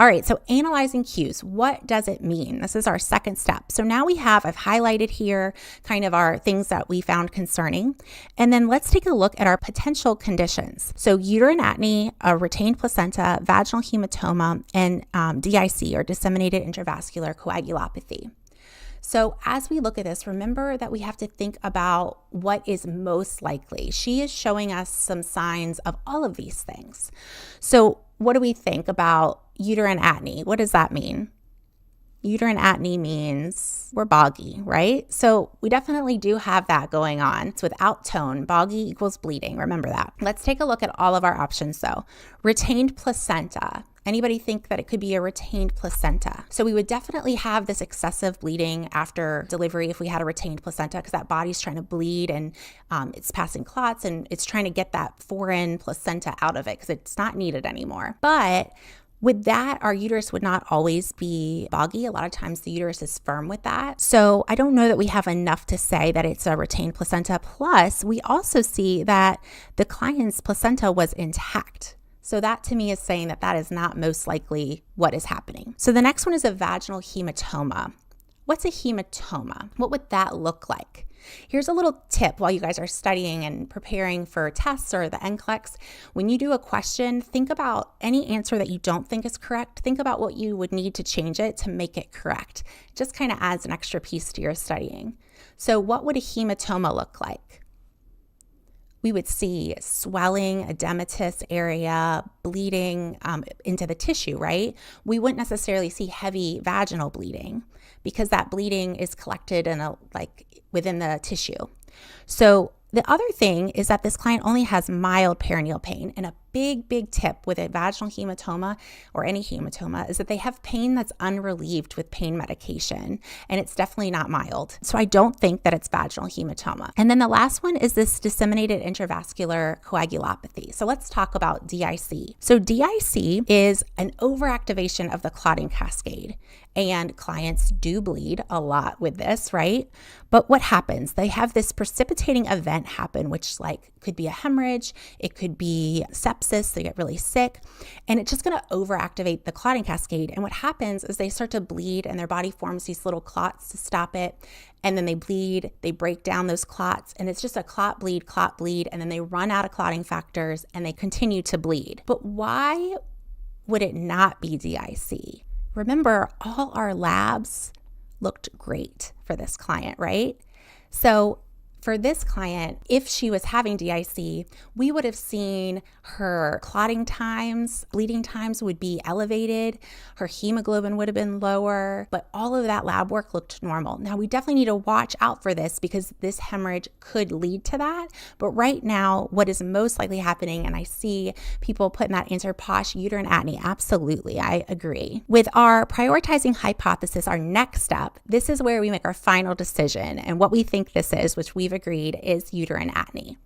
All right, so analyzing cues, what does it mean? This is our second step. So now I've highlighted here kind of our things that we found concerning. And then let's take a look at our potential conditions. So uterine atony, a retained placenta, vaginal hematoma, and DIC, or disseminated intravascular coagulopathy. So as we look at this, remember that we have to think about what is most likely. She is showing us some signs of all of these things. So what do we think about uterine atony? What does that mean? Uterine atony means we're boggy, right? So we definitely do have that going on. It's without tone. Boggy equals bleeding. Remember that. Let's take a look at all of our options though. Retained placenta. Anybody think that it could be a retained placenta? So we would definitely have this excessive bleeding after delivery if we had a retained placenta, because that body's trying to bleed and it's passing clots and it's trying to get that foreign placenta out of it because it's not needed anymore. But with that, our uterus would not always be boggy. A lot of times the uterus is firm with that. So I don't know that we have enough to say that it's a retained placenta. Plus, we also see that the client's placenta was intact. So that to me is saying that that is not most likely what is happening. So the next one is a vaginal hematoma. What's a hematoma? What would that look like? Here's a little tip while you guys are studying and preparing for tests or the NCLEX. When you do a question, think about any answer that you don't think is correct. Think about what you would need to change it to make it correct. It just kind of adds an extra piece to your studying. So what would a hematoma look like? We would see swelling, edematous area, bleeding into the tissue, right? We wouldn't necessarily see heavy vaginal bleeding because that bleeding is collected in within the tissue. So the other thing is that this client only has mild perineal pain, and a big tip with a vaginal hematoma or any hematoma is that they have pain that's unrelieved with pain medication, and it's definitely not mild. So I don't think that it's vaginal hematoma. And then the last one is this disseminated intravascular coagulopathy. So let's talk about DIC. So DIC is an overactivation of the clotting cascade, and clients do bleed a lot with this, right? But what happens? They have this precipitating event happen, which could be a hemorrhage, it could be sepsis, they get really sick, and it's just going to overactivate the clotting cascade. And what happens is they start to bleed and their body forms these little clots to stop it. And then they bleed, they break down those clots, and it's just a clot, bleed, and then they run out of clotting factors and they continue to bleed. But why would it not be DIC? Remember, all our labs looked great for this client, right? So for this client, if she was having DIC, we would have seen her clotting times, bleeding times would be elevated, her hemoglobin would have been lower, but all of that lab work looked normal. Now, we definitely need to watch out for this because this hemorrhage could lead to that. But right now, what is most likely happening, and I see people putting that answer, posh uterine atony, absolutely, I agree. With our prioritizing hypothesis, our next step, this is where we make our final decision. And what we think this is, which we've agreed is uterine atony.